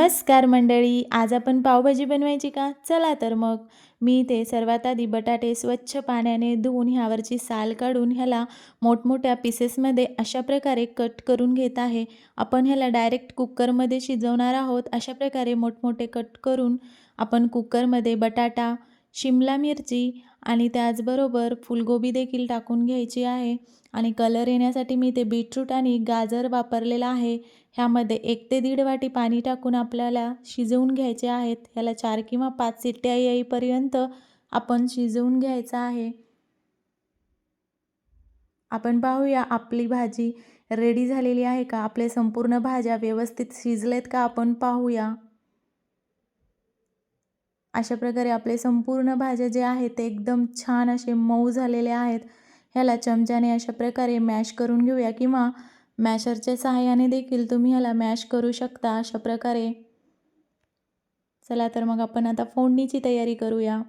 नमस्कार मंडळी, आज आपण पावभाजी बनवायची का? चला तर मग. मी इथे सर्वात आधी बटाटे स्वच्छ पाण्याने धुवून ह्यावरची साल काढून ह्याला मोठमोठ्या पीसेसमध्ये अशा प्रकारे कट करून घेत आहे. आपण ह्याला डायरेक्ट कुकरमध्ये शिजवणार आहोत. अशा प्रकारे मोठमोठे कट करून आपण कुकरमध्ये बटाटा, शिमला मिरची आणि त्याचबरोबर फुलगोबी देखील टाकून घ्यायची आहे. आणि कलर येण्यासाठी मी इथे बीटरूट आणि गाजर वापरलेला आहे. ह्यामध्ये 1 ते 1.5 वाटी पाणी टाकून आपल्याला शिजवून घ्यायचे आहेत. ह्याला 4 किंवा 5 शिट्ट्या येईपर्यंत आपण शिजवून घ्यायचं आहे. आपण पाहूया आपली भाजी रेडी झालेली आहे का? आपले संपूर्ण भाज्या व्यवस्थित शिजलेत का आपण पाहूया. अशा प्रकारे आपले संपूर्ण भाज्या जे आहेत ते एकदम छान असे मऊ झालेले आहेत. ह्याला चमच्याने अशा प्रकारे मॅश करून घेऊया किंवा मॅशरच्या सहाय्याने देखील तुम्ही ह्याला मॅश करू शकता अशा प्रकारे. चला तर मग आपण आता फोडणीची तयारी करूया.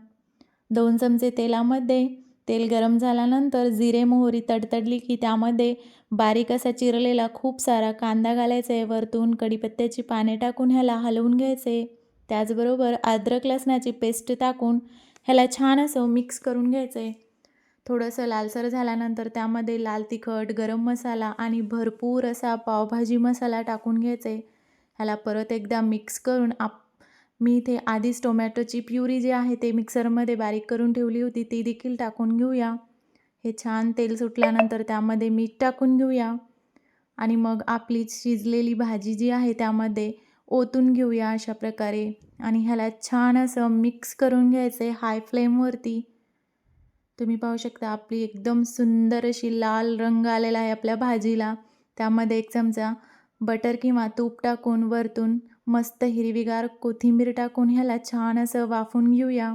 2 चमचे तेलामध्ये तेल गरम झाल्यानंतर जिरे मोहरी तडतडली की त्यामध्ये बारीक असा चिरलेला खूप सारा कांदा घालायचा आहे. वरतून कढीपत्त्याची पाने टाकून ह्याला हलवून घ्यायचे. त्याचबरोबर अद्रक लसणाची पेस्ट टाकून ह्याला छान असं मिक्स करून घ्यायचं आहे. थोडंसं लालसर झाल्यानंतर त्यामध्ये लाल तिखट, गरम मसाला आणि भरपूर असा पावभाजी मसाला टाकून घ्यायचा आहे. ह्याला परत एकदा मिक्स करून मी इथे आधीच टोमॅटोची प्युरी जी आहे ते मिक्सरमध्ये बारीक करून ठेवली होती ती देखील टाकून घेऊया. हे छान तेल सुटल्यानंतर त्यामध्ये मीठ टाकून घेऊया आणि मग आपली शिजलेली भाजी जी आहे त्यामध्ये ओतून घेऊया अशा प्रकारे आणि ह्याला छान असं मिक्स करून घ्यायचं आहे हाय फ्लेमवरती. तुम्ही पाहू शकता आपली एकदम सुंदर अशी लाल रंग आलेला आहे आपल्या भाजीला. त्यामध्ये 1 चमचा बटर किंवा तूप टाकून वरतून मस्त हिरवीगार कोथिंबीर टाकून ह्याला छान असं वाफवून घेऊया.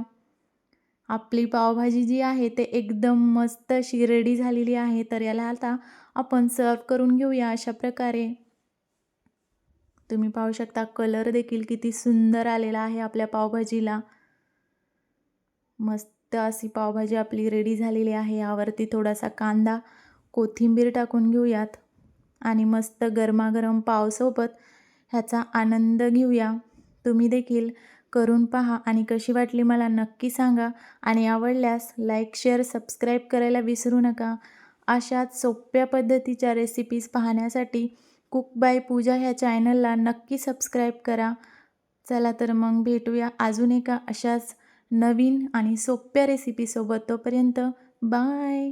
आपली पावभाजी जी आहे ते एकदम मस्त अशी रेडी झालेली आहे. तर याला आता आपण सर्व करून घेऊया अशा प्रकारे. तुम्ही पाहू शकता कलर देखील किती सुंदर आलेला आहे आपल्या पावभाजीला. मस्त अशी पावभाजी आपली रेडी झालेली आहे. यावरती थोडासा कांदा, कोथिंबीर टाकून घेऊयात आणि मस्त गरमागरम पावसोबत ह्याचा आनंद घेऊया. तुम्ही देखील करून पहा आणि कशी वाटली मला नक्की सांगा आणि आवडल्यास लाईक, शेअर, सबस्क्राईब करायला विसरू नका. अशाच सोप्या पद्धतीच्या रेसिपीज पाहण्यासाठी कुक बाय पूजा ह्या चॅनलला नक्की सबस्क्राईब करा. चला तर मग भेटूया अजून एका अशाच नवीन आणि सोप्या रेसिपीसोबत. तोपर्यंत बाय.